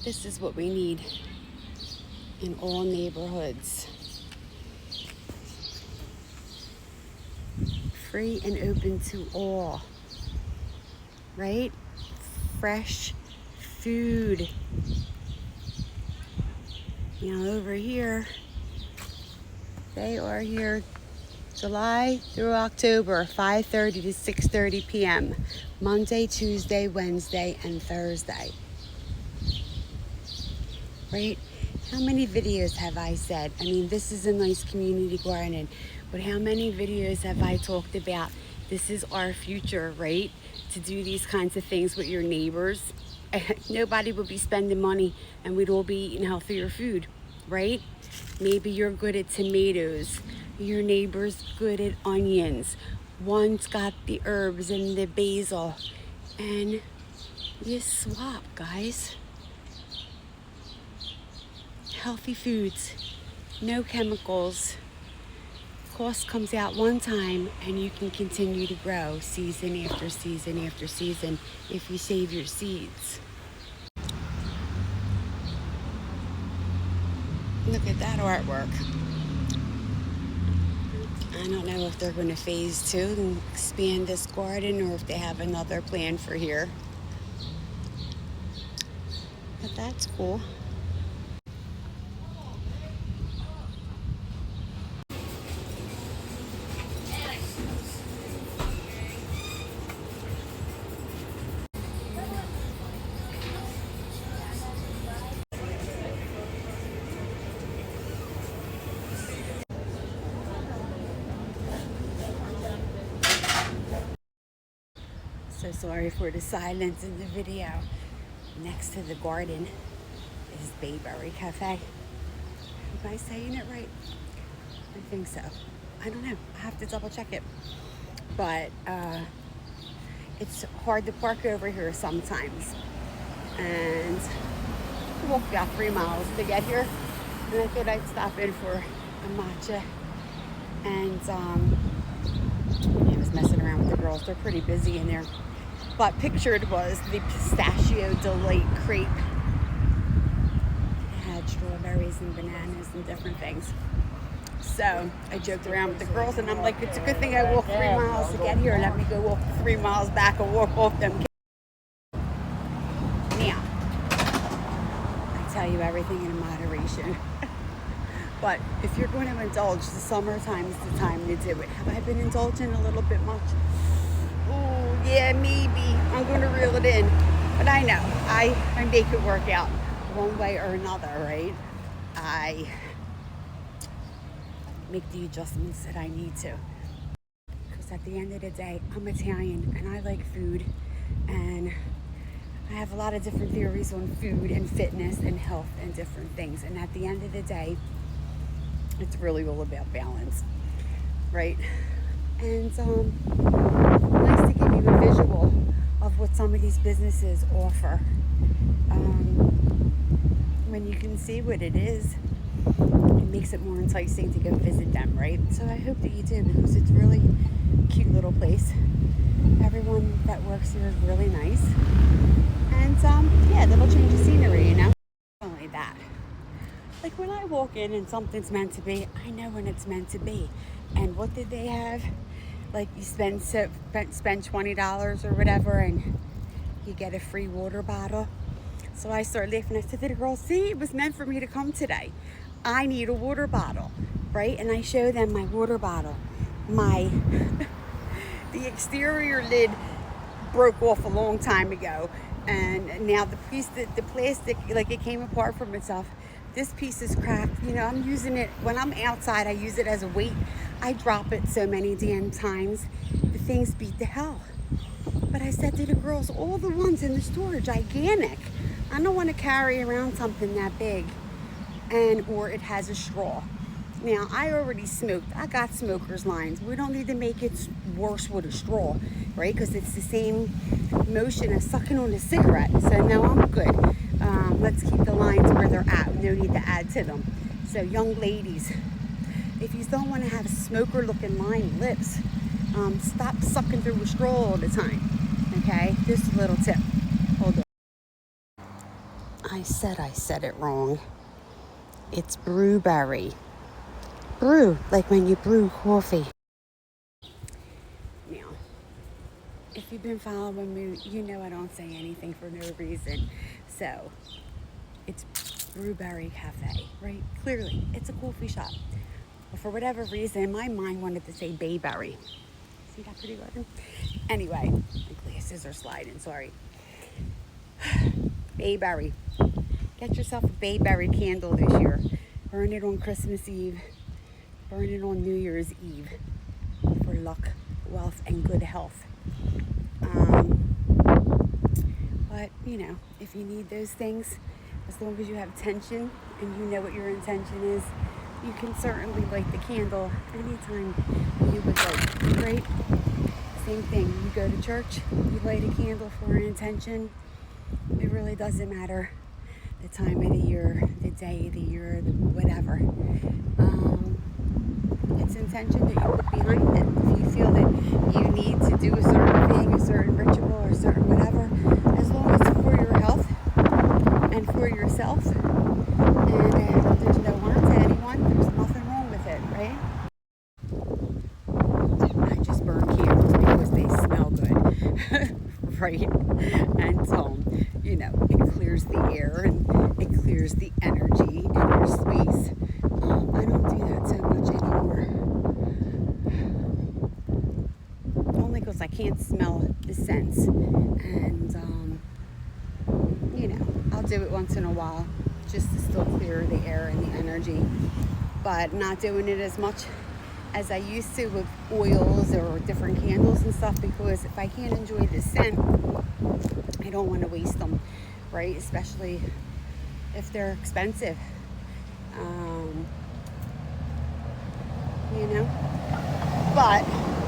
This is what we need in all neighborhoods. Free and open to all, right? Fresh food. Now over here, they are here July through October, 5:30 to 6:30 p.m. Monday, Tuesday, Wednesday, and Thursday. Right? How many videos have I said? I mean, this is a nice community garden, but how many videos have I talked about? This is our future, right? To do these kinds of things with your neighbors. Nobody would be spending money and we'd all be eating healthier food, right? Maybe you're good at tomatoes. Your neighbor's good at onions. One's got the herbs and the basil. And you swap, guys. Healthy foods, no chemicals. Cost comes out one time and you can continue to grow season after season after season if you save your seeds. Look at that artwork. I don't know if they're going to phase 2 and expand this garden or if they have another plan for here. But that's cool. So sorry for the silence in the video. Next to the garden is Bayberry Cafe. Am I saying it right? I think so. I don't know. I have to double check it. But it's hard to park over here sometimes. And I walked about 3 miles to get here. And I thought I'd stop in for a matcha. And I was messing around with the girls. They're pretty busy in there. But pictured was the Pistachio Delight crepe. It had strawberries and bananas and different things. So I joked around with the girls and I'm like, it's a good thing I walked 3 miles to get here. Let me go walk 3 miles back and walk off them. Now, I tell you everything in moderation. But if you're going to indulge, the summertime is the time to do it. Have I been indulging a little bit much? Oh, yeah, maybe. I'm going to reel it in. But I know. I make it work out one way or another, right? I make the adjustments that I need to. Because at the end of the day, I'm Italian and I like food. And I have a lot of different theories on food and fitness and health and different things. And at the end of the day, it's really all about balance, right? And nice to give you a visual of what some of these businesses offer. When you can see what it is, it makes it more enticing to go visit them, right? So I hope that you do, because it's really a cute little place. Everyone that works here is really nice. And yeah, little change of scenery, you know? Not only that. Like when I walk in and something's meant to be, I know when it's meant to be. And what did they have? Like you spend $20 or whatever and you get a free water bottle. So I started laughing. I said to the girls, see, it was meant for me to come today. I need a water bottle, right? And I show them my water bottle. The exterior lid broke off a long time ago. And now the plastic, like it came apart from itself. This piece is cracked. You know, I'm using it, when I'm outside, I use it as a weight. I drop it so many damn times. The things beat the hell. But I said to the girls, all the ones in the store are gigantic. I don't want to carry around something that big or it has a straw. Now, I already smoked. I got smoker's lines. We don't need to make it worse with a straw, right? Because it's the same motion as sucking on a cigarette. So no, I'm good. Let's keep the lines where they're at. No need to add to them. So young ladies, if you don't want to have smoker-looking line lips, stop sucking through a straw all the time. Okay? Just a little tip. Hold on. I said it wrong. It's brewberry. Brew, like when you brew coffee. Now, if you've been following me, you know I don't say anything for no reason. So, it's Brewberry Cafe, right? Clearly, it's a coffee shop. But for whatever reason, my mind wanted to say Bayberry. See that pretty good? Anyway, my glasses are sliding, sorry. Bayberry. Get yourself a Bayberry candle this year. Burn it on Christmas Eve. Burn it on New Year's Eve for luck, wealth, and good health. But, you know, if you need those things, as long as you have attention and you know what your intention is, you can certainly light the candle anytime you would like, right? Same thing, you go to church, you light a candle for an intention. It really doesn't matter the time of the year, the day of the year, whatever. It's intention that you put behind it. If you feel that you need to do a certain thing, a certain ritual, or a certain whatever, as long as it's for your health and for yourself, and there's no harm to anyone, there's nothing wrong with it, right? I just burn candles because they smell good, right? And you know, it clears the air and it clears the energy in your space. I don't do that so much anymore. Only because I can't smell the scents. And, you know, I'll do it once in a while just to still clear the air and the energy. But not doing it as much as I used to with oils or different candles and stuff, because if I can't enjoy the scent, I don't want to waste them, right? Especially if they're expensive. You know, but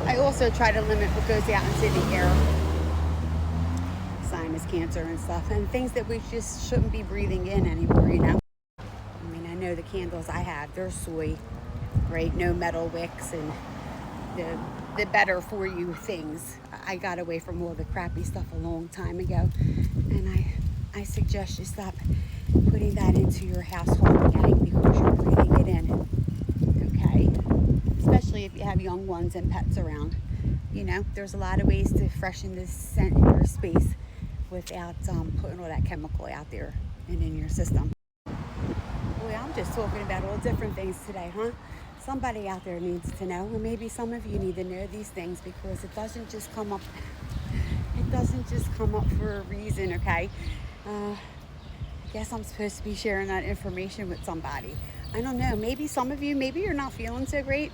I also try to limit what goes out into the air, sinus cancer and stuff, and things that we just shouldn't be breathing in anymore, you know. I mean, I know the candles I have, they're soy, right? No metal wicks and the better for you things. I got away from all the crappy stuff a long time ago, and I suggest you stop putting that into your household, gang, because you're breathing it in. Okay, especially if you have young ones and pets around. You know, there's a lot of ways to freshen the scent in your space without putting all that chemical out there and in your system. Boy, I'm just talking about all different things today, huh? Somebody out there needs to know, or maybe some of you need to know these things, because it doesn't just come up. It doesn't just come up for a reason, okay? I guess I'm supposed to be sharing that information with somebody. I don't know. Maybe some of you, maybe you're not feeling so great.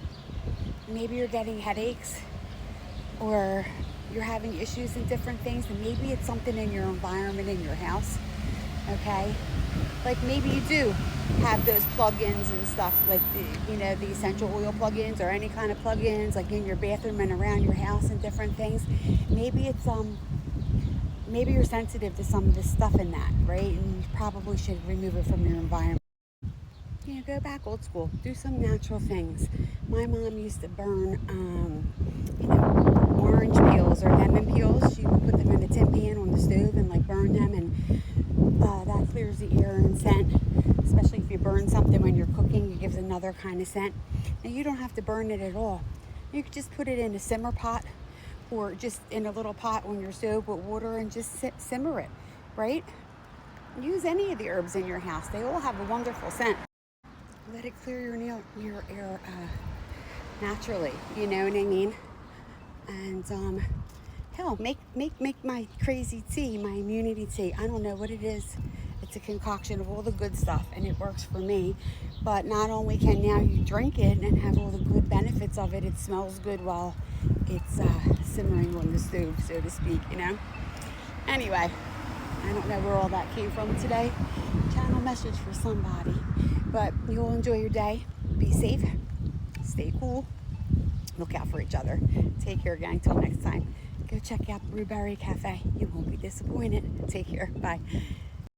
Maybe you're getting headaches, or you're having issues in different things, and maybe it's something in your environment, in your house, okay? Like maybe you do have those plug-ins and stuff, like the essential oil plug-ins or any kind of plug-ins, like in your bathroom and around your house and different things. Maybe it's maybe you're sensitive to some of this stuff in that, right? And you probably should remove it from your environment. You know, go back old school. Do some natural things. My mom used to burn, orange peels or lemon peels. She would put them in a tin pan on the stove and like burn them, and that clears the air and scent. Especially if you burn something when you're cooking, it gives another kind of scent. Now you don't have to burn it at all. You could just put it in a simmer pot, or just in a little pot on your stove with water, and just simmer it, right? Use any of the herbs in your house. They all have a wonderful scent. Let it clear your air naturally, you know what I mean? And hell, make my crazy tea, my immunity tea. I don't know what it is. It's a concoction of all the good stuff, and it works for me. But not only can now you drink it and have all the good benefits of it, it smells good while it's simmering on the stove, so to speak, you know? Anyway, I don't know where all that came from today. Channel message for somebody. But you'll enjoy your day. Be safe. Stay cool. Look out for each other. Take care, gang. Till next time. Go check out Brewberry Cafe. You won't be disappointed. Take care. Bye.